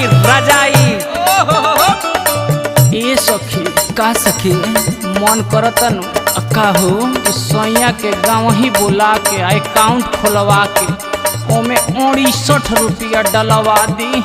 रजाई रजाई। ए सखी का सखी मन करतन का हो सैया के गाँव ही बुला के अकाउंट खोलवा के ओमे 68 रुपया डलवा दी।